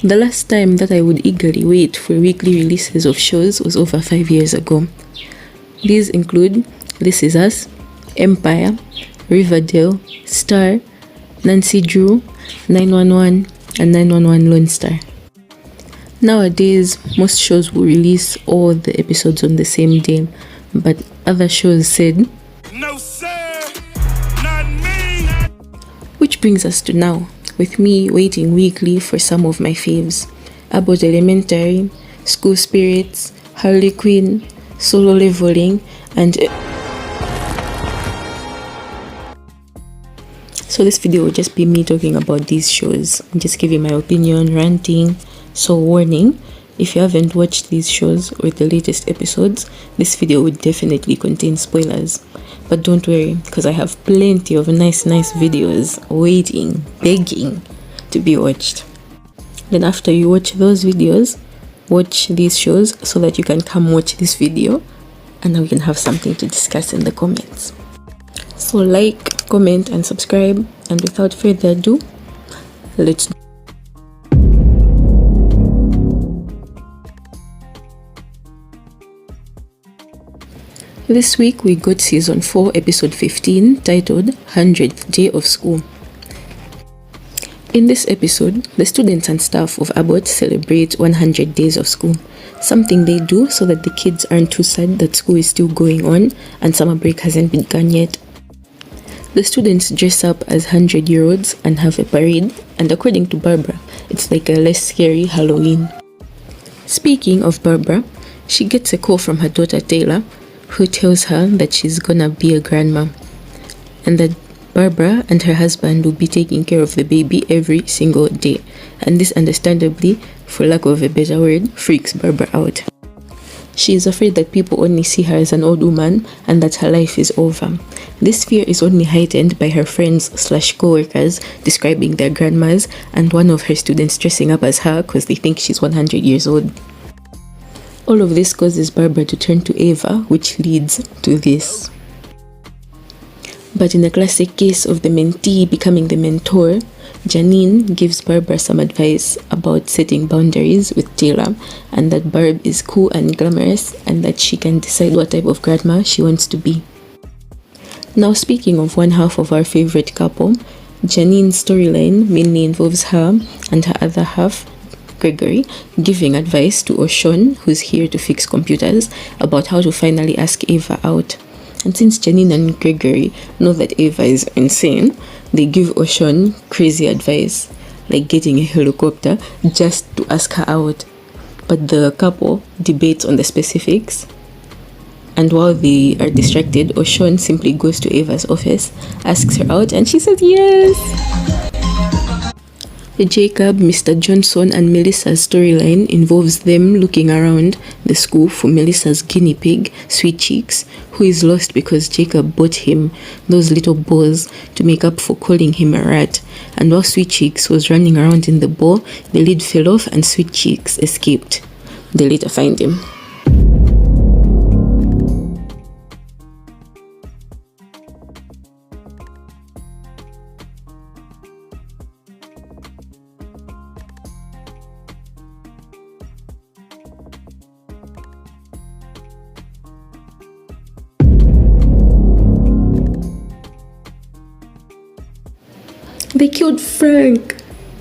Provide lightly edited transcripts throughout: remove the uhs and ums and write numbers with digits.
The last time that I would eagerly wait for weekly releases of shows was over 5 years ago. These include This Is Us, Empire, Riverdale, Star, Nancy Drew, 911, and 911 Lone Star. Nowadays, most shows will release all the episodes on the same day, but other shows said, "No sir, not me." Which brings us to now, with me waiting weekly for some of my faves: Abbott Elementary, School Spirits, Harley Quinn, Solo Leveling, and... So this video will just be me talking about these shows, just giving my opinion, ranting. So warning, if you haven't watched these shows or the latest episodes, this video would definitely contain spoilers. But don't worry, because I have plenty of nice videos waiting, begging to be watched. Then after you watch those videos, watch these shows so that you can come watch this video, and then we can have something to discuss in the comments. So like, comment, and subscribe, and without further ado, let's... This week we got season 4 episode 15 titled 100th Day of School. In this episode, the students and staff of Abbott celebrate 100 days of school, something they do so that the kids aren't too sad that school is still going on and summer break hasn't begun yet. The students dress up as 100-year-olds and have a parade, and according to Barbara, it's like a less scary Halloween. Speaking of Barbara, she gets a call from her daughter Taylor, who tells her that she's gonna be a grandma, and that Barbara and her husband will be taking care of the baby every single day. And this, understandably, for lack of a better word, freaks Barbara out. She is afraid that people only see her as an old woman and that her life is over. This fear is only heightened by her friends/co-workers describing their grandmas, and one of her students dressing up as her because they think she's 100 years old. All of this causes Barbara to turn to Ava, which leads to this. But in a classic case of the mentee becoming the mentor, Janine gives Barbara some advice about setting boundaries with Taylor, and that Barb is cool and glamorous, and that she can decide what type of grandma she wants to be. Now, speaking of one half of our favorite couple, Janine's storyline mainly involves her and her other half, Gregory, giving advice to Oshun, who's here to fix computers, about how to finally ask Ava out. And since Janine and Gregory know that Ava is insane, they give Oshun crazy advice, like getting a helicopter just to ask her out. But the couple debates on the specifics, and while they are distracted, Oshun simply goes to Ava's office, asks her out, and she says yes! Jacob, Mr. Johnson, and Melissa's storyline involves them looking around the school for Melissa's guinea pig, Sweet Cheeks, who is lost because Jacob bought him those little balls to make up for calling him a rat. And while Sweet Cheeks was running around in the ball, the lid fell off and Sweet Cheeks escaped. They later find him. They killed Frank.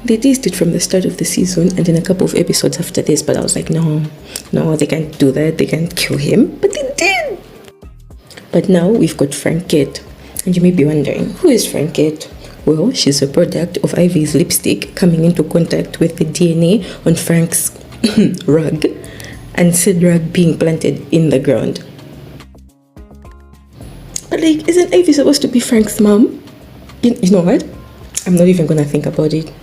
They teased it from the start of the season and in a couple of episodes after this, but I was like, no, they can't do that. They can't kill him. But they did. But now we've got Frankette. And you may be wondering, who is Frankette? Well, she's a product of Ivy's lipstick coming into contact with the DNA on Frank's rug, and said rug being planted in the ground. But like, isn't Ivy supposed to be Frank's mom? You know what? I'm not even gonna think about it.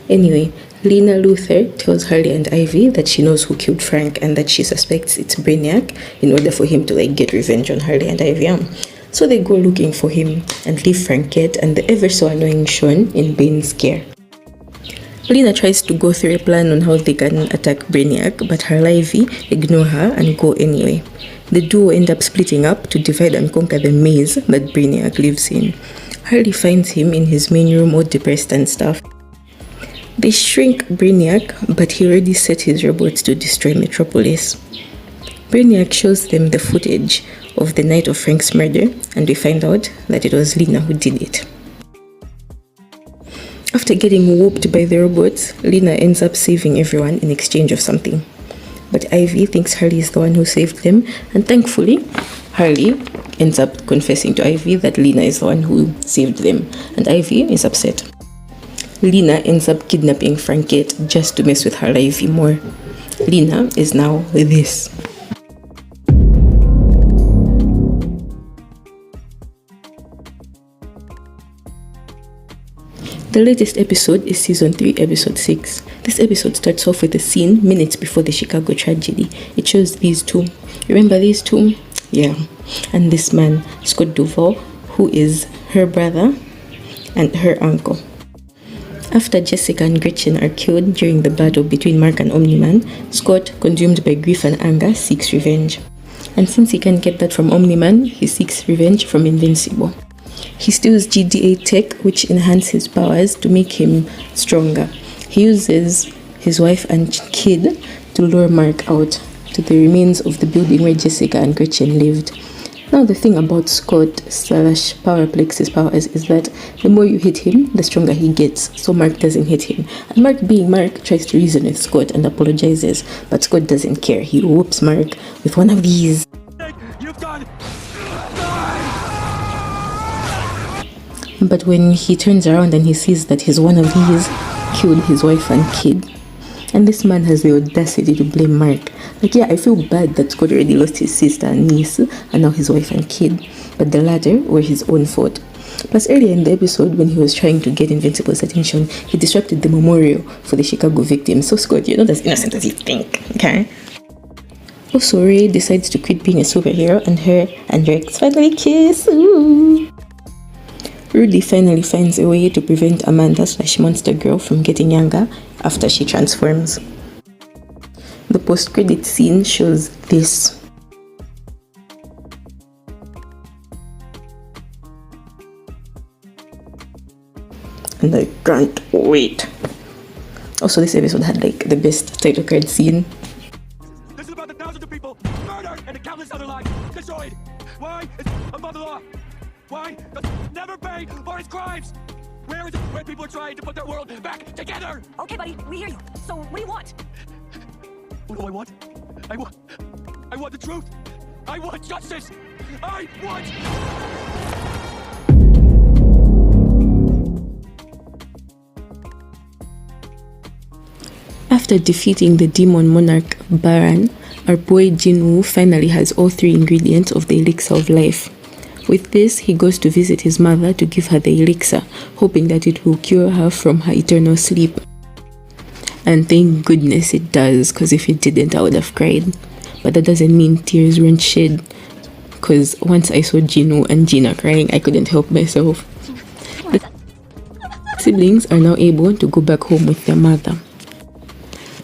Anyway, Lena Luther tells Harley and Ivy that she knows who killed Frank and that she suspects it's Brainiac in order for him to like get revenge on Harley and Ivy. So they go looking for him and leave Frankette and the ever so annoying Sean in Bane's care. Lena tries to go through a plan on how they can attack Brainiac, but Harley and Ivy ignore her and go anyway. The duo end up splitting up to divide and conquer the maze that Brainiac lives in. Harley finds him in his main room all depressed and stuff. They shrink Brainiac, but he already set his robots to destroy Metropolis. Brainiac shows them the footage of the night of Frank's murder, and we find out that it was Lena who did it. After getting whooped by the robots, Lena ends up saving everyone in exchange of something. But Ivy thinks Harley is the one who saved them, and thankfully, Harley ends up confessing to Ivy that Lena is the one who saved them, and Ivy is upset. Lena ends up kidnapping Frankette just to mess with her Ivy more. Lena is now this. The latest episode is Season 3, Episode 6. This episode starts off with a scene minutes before the Chicago tragedy. It shows these two. Remember these two? Yeah. And this man, Scott Duval, who is her brother and her uncle. After Jessica and Gretchen are killed during the battle between Mark and Omni-Man, Scott, consumed by grief and anger, seeks revenge. And since he can't get that from Omni-Man, he seeks revenge from Invincible. He steals GDA tech, which enhances his powers to make him stronger. He uses his wife and kid to lure Mark out to the remains of the building where Jessica and Gretchen lived. Now the thing about Scott / Powerplex's powers is that the more you hit him, the stronger he gets, so Mark doesn't hit him. And Mark, being Mark, tries to reason with Scott and apologizes, but Scott doesn't care. He whoops Mark with one of these. But when he turns around and he sees that his one of these killed his wife and kid, and this man has the audacity to blame Mark. Like, yeah, I feel bad that Scott already lost his sister and niece, and now his wife and kid, but the latter were his own fault. Plus, earlier in the episode, when he was trying to get Invincible's attention, he disrupted the memorial for the Chicago victims. So Scott, you're not as innocent as you think, okay? Also, Ray decides to quit being a superhero, and her and Rex finally kiss. Ooh. Rudy finally finds a way to prevent Amanda / Monster Girl from getting younger after she transforms. The post-credit scene shows this. And I can't wait. Also, this episode had like the best title card scene. This is about the thousands of people murdered and the countless other lives destroyed. Why? It's above the law. Why? Does never pay for his crimes. Where is it where people are trying to put their world back together? Okay, buddy, we hear you. So, what do you want? What do I want? I want the truth. I want justice. I want... After defeating the demon monarch Baran, our boy Jinwoo finally has all 3 ingredients of the elixir of life. With this, he goes to visit his mother to give her the elixir, hoping that it will cure her from her eternal sleep. And thank goodness it does, because if it didn't, I would have cried. But that doesn't mean tears weren't shed, because once I saw Jinwoo and Gina crying, I couldn't help myself. The siblings are now able to go back home with their mother.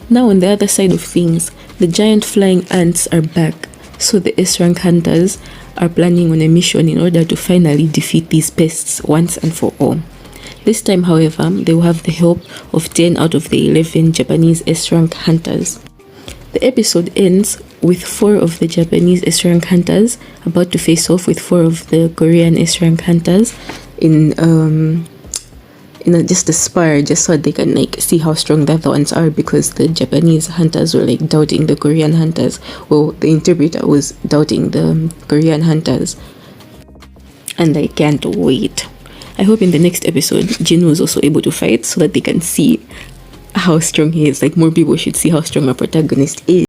Now on the other side of things, the giant flying ants are back, so the S-rank hunters are planning on a mission in order to finally defeat these pests once and for all. This time, however, they will have the help of 10 out of the 11 Japanese S-rank hunters. The episode ends with 4 of the Japanese S-rank hunters about to face off with 4 of the Korean S-rank hunters in just a spar, just so they can like see how strong the other ones are, because the Japanese hunters were like doubting the Korean hunters. Well, the interpreter was doubting the Korean hunters, and I can't wait. I hope in the next episode Jinwoo is also able to fight so that they can see how strong he is. Like, more people should see how strong our protagonist is.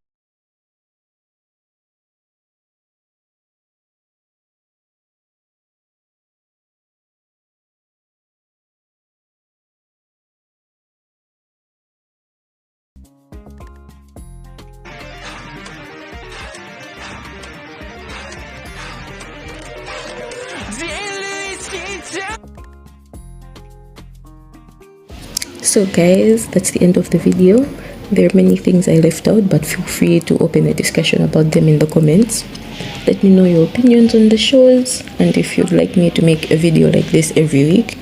So guys, that's the end of the video. There are many things I left out, but feel free to open a discussion about them in the comments. Let me know your opinions on the shows, and if you'd like me to make a video like this every week.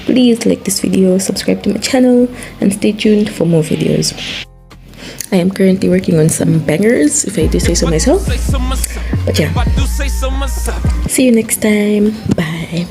Please like this video, subscribe to my channel, and stay tuned for more videos. I am currently working on some bangers, if I do say so myself. But yeah, see you next time. Bye.